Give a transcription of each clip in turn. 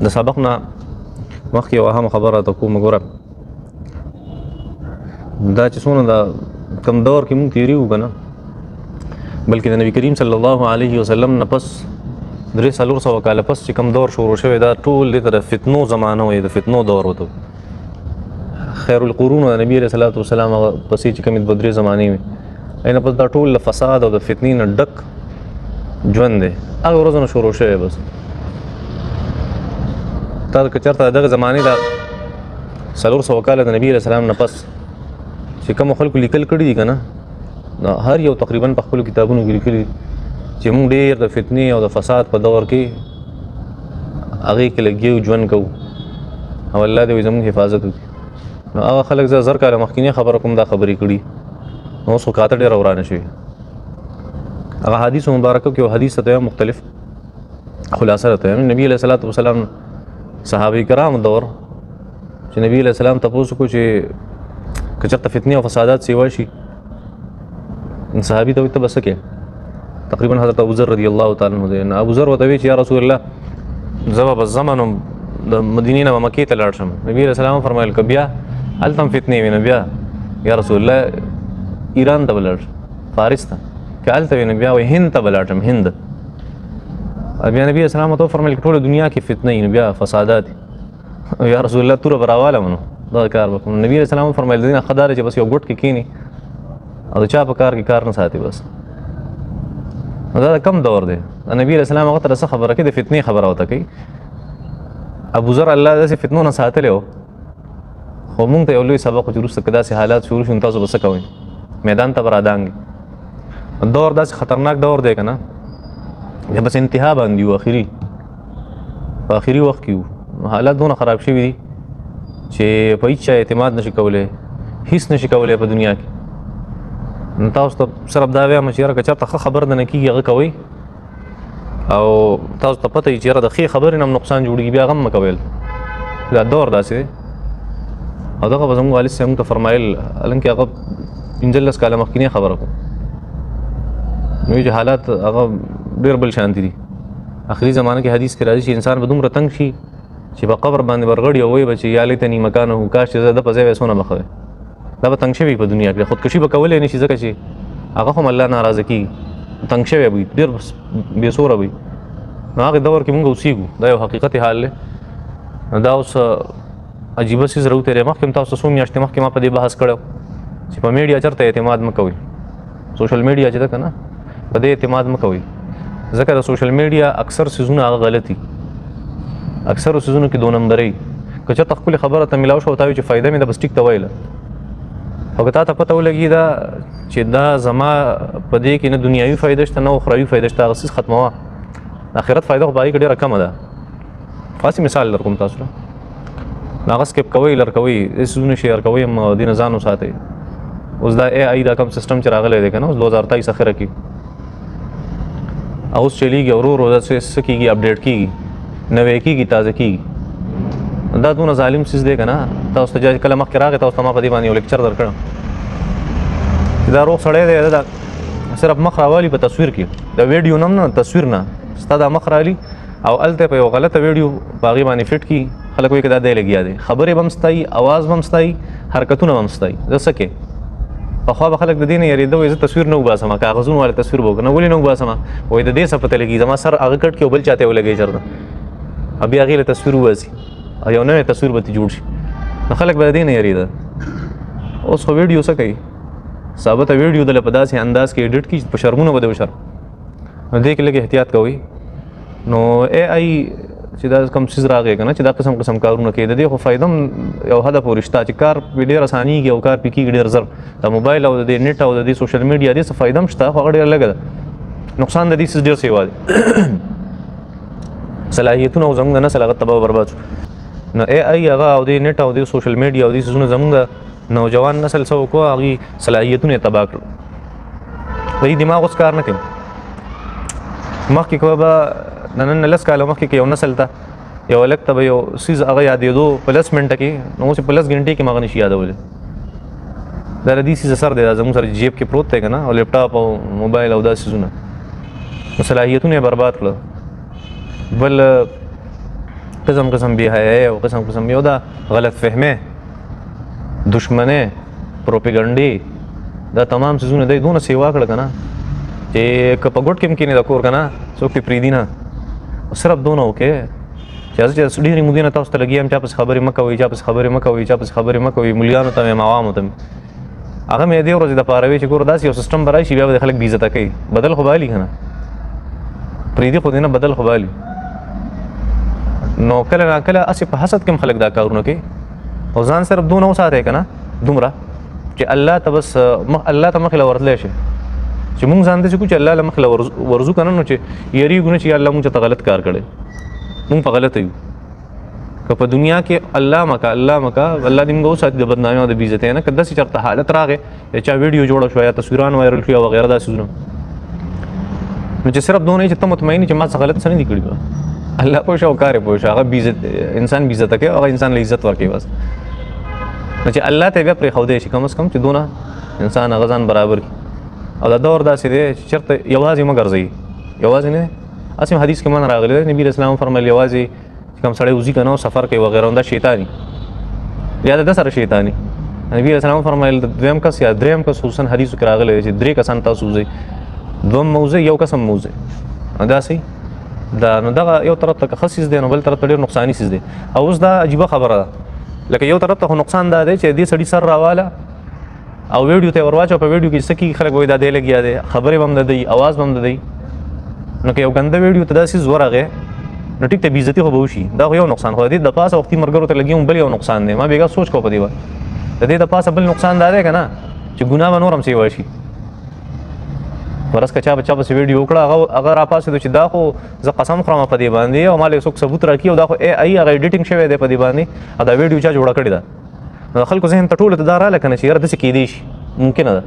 د سبق نه مخکې یوه اهمه خبره ته کوم. ګوره دا چې څونه د کم دور کې مونږ تېري وو که نه، بلکې د نبي کریم صلی الله علیه وسلم نه پس 300 کاله پس چې کم دور شروع شوی دا ټول دې ته د فتنو زمانه وایي، د فتنو دور وته. خیر القرون د نبي علیه الصلاة والسلام هغه پسې چې کومې 2-3 زمانې وي، اینه پس دا ټول د فساد او د فتنې نه ډک ژوند دی. هغه ورځو نه شروع شوی. بس تا که چېرته دغه زمانې د 400 کاله د نبي علیه السلام نه پس چې کومو خلکو لیکل کړي دي که نه، هر یو تقریبا په خپلو کتابونو کې لیکلي چې موږ ډېر د فتنې او د فساد په دور کې هغې کې لګیو ژوند کوو او الله دې زموږ حفاظت وکړي. نو هغه خلک زه 1000 کاله مخکینی خبره کوم دا خبرې کړي، نو اوس خو کاته ډېره ورانه شوي. هغه حدیث مبارکه کې یو حدیث ته مختلف خلاصه راته نبي علیه الصلاة والسلام صحابه کرام دور چې نبي علیه السلام تپوس کو چې که چېرته فتنې او فسادات سیوا شي، صحابي ته وایي ته به څه کوې؟ تقریبا حضرت ابوذر رضی الله تعالی عنه دی. ابوذر ورته وایي چې یا رسول الله زه به بس ځم نو د مدینې نه به مکې ته لاړ شم. نبي علیه السلام فرمایل که بیا هلته هم فتنې وي نو بیا یا رسول الله ایران ته به لاړ شم، فارس ته. که هلته وي نو بیا وایي هند ته به لاړ شم، هند. بیا نبي اسلام ته فرمایل ټوله دنیا کې فتنې نو بیا فسادات یا رسول الله توره به راواله نو دا کار به کوم. نبي اسلام فرمایل د دې نه ښه دا دی چې بس یو ګوټ کې کښېني او د چا په کار کې کار نه ساتي. بس دا د کم دور دی. نبي اسلام هغه ته څه خبره کوي؟ د فتنې خبره ورته کوي. ابوذر الله داسې فتنو نه ساتلی و، خو مونږ ته یو لوی سبق چې وروسته که داسې حالات شروع شي نو تاسو به څه کوئ؟ میدان ته به رادانګي. دور داسې خطرناک دور دی که نه، یا بس انتها باندې یو په آخري وخت کې وو. حالات دونه خراب شوي دي چې په هېڅ چا اعتماد نشي کولی، هېڅ نشي کولی په دنیا کې. نو تاسو ته صرف دا وایم چې یاره که چېرته ښه خبر نه کېږي هغه کوئ، او تاسو ته پته وي چې یاره د ښې خبرې نه هم نقصان جوړېږي بیا هغه هم مه کوئ. دا دور داسې دی. او دغه به زموږ والد صاحب موږ ته فرمایل، حالانکې هغه 15 کاله مخکینی خبره کوم، نو چې حالات هغه ډېر بل شانتي دي. آخري زمانه کې حدیث کې راځي چې انسان به دومره تنګ شي چې په قبر باندې ورغړي او وایي به چې یا لیتني مکانه، کاش چې زه د په ځای وای څونه به ښه وی. دا به تنګ شوي په دنیا کې، خودکشي به کولی نه شي ځکه چې هغه هم الله ناراضه کېږي، تنګ شوی به وي، ډېر بېسوره وي. نو هغې دور کې مونږ اوسېږو، دا یو حقیقتي حال دی. دا اوس عجیبه څیز راوتېری. مخکې هم تاسو څو میاشتې مخکې ما په دې بحث کړی چې په میډیا چېرته اعتماد مه کوئ. سوشل میډیا چې ده که نه، په دې اعتماد مه کوئ، ځکه د سوشل میډیا اکثر څیزونه هغه غلطي، اکثرو څیزونو کې 2 نمبرۍ. که چېرته ښکلې خبره ته میلاو شوه او تا وایي چې فایده مې ده بس ټیک ته ویله، او که تا ته پته ولګي دا چې دا زما په دې کې نه دنیاوي فایده شته نه اخروي فایده شته، هغه څیز ختموه. د آخرت فایده خو په هغې کې ډېره کمه ده. خاصې مثال در کوم تاسو ته، هغه سکپ کوئ، لر کوئ، دې څیزونه شیر کوئ هم دې نه ځان وساتئ. اوس دا AI دا کوم سیسټم چې راغلی دی که نه، اوس 2023 اخره کې اوس چلیږي، ورو ورو دا څه کېږي، اپډیټ کېږي، نوی کېږي، تازه کېږي. دا دونه ظالم څیز دی که نه. تاسو ته کله مخکې راغی تاسو ته ما په دې باندې یو لیکچر درکړم چې دا روغ سړی دی، دا صرف مخ راوالي په تصویر کې، د ویډیو نه تصویر نه، ستا دا مخ رالي او هلته په یو غلطه ویډیو په هغې باندې فټ کړي. خلک وایي که دا دی لګیا دی، خبرې به هم ستایي، اواز به هم ستایي، حرکتونه به هم ستایي. زه څه کې پخوا به خلک د دې نه یېرېده، وایي زه تصویر نه وباسم، کاغذونو والا تصویر به وکړم. ولې نه وباسم؟ وایي د دې څه پته لګي زما سر هغه کټ کې او بل چاته ولګوي چېرته، بیا هغې له تصویر وباسي او یو نوی تصویر به ترې جوړ شي. نو خلک به د دې نه یېرېده. اوس خو ویډیو څه کوي؟ ثابته ویډیو دله په داسې انداز کې ایډیټ کړي چې په شرمونه به د وشرم. نو دې کې لږ احتیاط کوئ. نو AI چې دا کوم څیز راغی که نه، چې دا قسم کارونه کوي، د دې خو فایده هم یو حده پورې شته چې کار پرې ډېر اسانېږي او کار پرې کېږي ډېر زر. د موبایل او د دې نېټ او د دې سوشل میډیا دې څه فایده هم شته، خو هغه ډېره لږه ده. نقصان د دې څیز ډېر سیوا دی. صلاحیتونه او زموږ د نسل هغه تباه برباد شو. نو AI هغه او دې نېټ او دې سوشل میډیا او دې څیزونه زموږ د نوجوان نسل څه وکړو، هغې صلاحیتونه یې تباه کړل. د دې دماغ اوس کار نه کوي. مخکې که به د نن 10 کاله مخکې که یو نسل ته یو هلک ته به یو څیز هغه یادېدو په 10 منټه کې، نو اوس یې په 10 غنټې کې هم هغه نشي یادولی. دا د دې څیز اثر دی، دا زموږ سره جیب کې پروت دی که نه، او لیپټاپ او موبایل او دا څیزونه، نو صلاحیتونه یې برباد کړه. بل قسم قسم بی حیايي او قسم قسم یو دا غلط فهمه دشمنه پروپاګاندا دا تمام څیزونه دی دونه سیوا کړ کنه چې که په ګډ کې مکینه د کور کنه څوک پری دی نه صرف دونه وکي چې ډېرې مودې نه تاسو ته لګي هم چا پس خبرې مکوئ چا پس خبرې مکوئ چا پس خبرې مکوئ مليانو ته مې عوامو ته هغه مې دې ورځې د پاره وی چې ګور داسې یو سیستم برای شي بیا به خلک بې عزته کوي بدل خو بالي کنه پریدي خو دې نه بدل خو بالي نو کله کله اسې په حسد کې خلک دا کارونه کوي او ځان صرف دونه وساته کنه دومره چې الله ته بس الله ته مخله ورتلې شي چې مونږ ځان دې چې الله له مخله ورزو کنه نو چې یریږو چې الله مونږ ته غلط کار کړي مونږ په غلط یو که په دنیا کې الله مکا الله دې موږ ساتي د بدنامي او د بې عزتۍ نه که داسې چېرته حالت راغی چا ویډیو جوړه شوه یا تصویران وایرل شوي او وغیره داسې څیزونه نو چې صرف دونه چې ته مطمئن چې ما څه غلط څه نه دي کړي الله پوه شه او کار یې پوه شه هغه انسان بې عزته کوي هغه انسان له عزت ورکوي بس نو چې الله ته بیا پرېښودی شي کم از کم چې دونه انسان هغه ځان برابر کړي او دا دور داسې دی چې چېرته یوازې مه ګرځئ یوازې نه اسیم حدیث کې من راغلی دی نبی اسلام فرمایل یوازې کوم سړی وزي کنه او سفر کوي وغیره دا شیطانی یا د سره شیطانی نبی اسلام فرمایل دویم کس یا دریم کس خصوصا حدیث کې راغلی چې درې کسان تاسو وزي دوم موزه یو قسم موزه دا سي دا نو دا یو طرف ته خصیص دی نو بل طرف ته ډیر نقصانی سیز دی او اوس دا عجیب خبره ده لکه یو طرف ته نقصان دا دی چې دې سړی سر راواله او ویډیو ته ورواچو په ویډیو کې سکی خلک وای دا دی لګیا دی خبرې هم نه دی आवाज هم نه دی نو که یو ګنده ویډیو ته داسې زور راغی نو ټیک ته بې عزتي خو به وشي دا خو یو نقصان خو دی د پاسه وختي مرګرو ته لګي بل یو نقصان دی ما بیګا سوچ کو په دی د دې د پاسه بل نقصان دا دی که نه چې ګناه به نور هم سیوا شي ورس که چا بچا پسې ویډیو وکړه هغه راپاسېدو چې دا خو زه قسم خورم په دې باندې او ما له څوک ثبوت راکړي او دا خو ای هغه ایډیټینګ شوی دی په دې باندې او دا ویډیو چا جوړه کړې ده نو خلکو ذهن ته ټولو ته دا راغله که نه چې یاره داسې کیدی شي ممکنه ده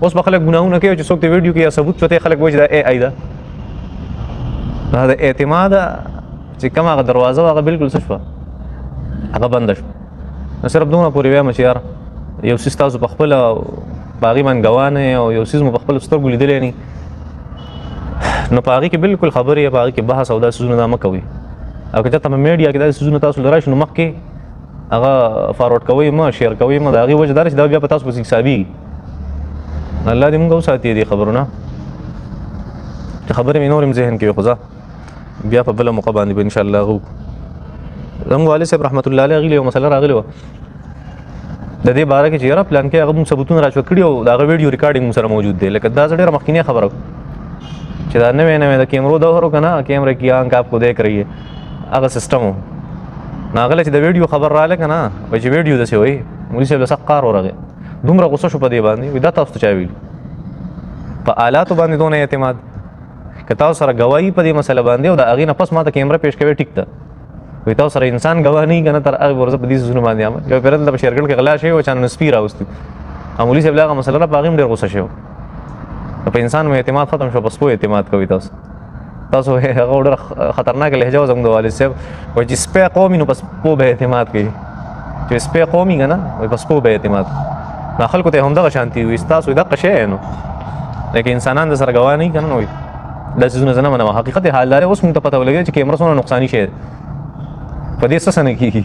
اوس به خلک ګناهونه کوي چې څوک د ویډیو کې یا ثبوت چوته خلک وایي چې دا ای ده دا د اعتماد چې کوم هغه دروازه هغه بالکل څه شوه هغه بنده شوه نو صرف دونه پورې وایم چې یار یو څیز تاسو په خپله په هغې باندې ګوان او یو څیز مو په خپلو سترګو لیدلی نه نو په هغې کې بالکل خبرې په هغې کې بحث او دا څیزونه دا مه کوئ او که چېرته په میډیا کې داسې څیزونه تاسو له راشي نو مخکې هغه فارورډ کوئ مه شیر کوئ مه د هغې وجه دا چې دا بیا په تاسو پسې حسابېږي الله دې موږ وساتي دې خبرونه چې خبرې مې نور هم ذهن کې وي خو بیا په بله موقع باندې به انشاءالله هغه زموږ والد صاحب رحمت الله علیه هغې یو مسله راغلې وه د دې باره کې چې یاره پلان کې هغه موږ ثبوتونه راچوه کړي او د هغه ویډیو ریکارډینګ موږ سره موجود دی لکه دا ډېره مخکینۍ خبره چې دا نوی د کیمرو دور که نه کیمرې کې آنک آپ کو دیکھ رہی ہے هغه سسټم و نو هغه چې د ویډیو خبر راغله که نه وایي چې ویډیو داسې وایي مولي صاحب له سخت قهر ورغی دومره غصه شو په دې باندې وایي دا تاسو ته چا ویلي په آلاتو باندې دونه اعتماد که تاسو سره ګواهي په دې مسله باندې او د هغې نه پس ما ته کیمره پیش کوي ټیک ده وایي تاسو سره انسان ګواه نه وي که نه تر هغې ورځه په دې څیزونو باندې عمل یو پېره دلته په شیرګل کې غلا شوی و چا نو سپي راوستي او مولي صاحب له هغه مسله په هغې هم ډېر غوسه شوی په انسان مو اعتماد ختم شو په سپو اعتماد کوي تاسو هغه ډېره خطرناکه لهجه وه زموږ د والد صاحب وایي چې سپی قوم وي نو په سپو به اعتماد کوي چې سپی قوم وي که نه وایي په سپو به اعتماد نو خلکو ته همدغه شانتي وي ستاسو دغه شی نو لکه انسانان د سره ګواه نه وي که نه نو وایي دا څیزونه زه نه منم حقیقت حال دا دی اوس موږ ته پته ولګېده چې کیمره څومره نقصاني شی دی په دې څه نه کېږي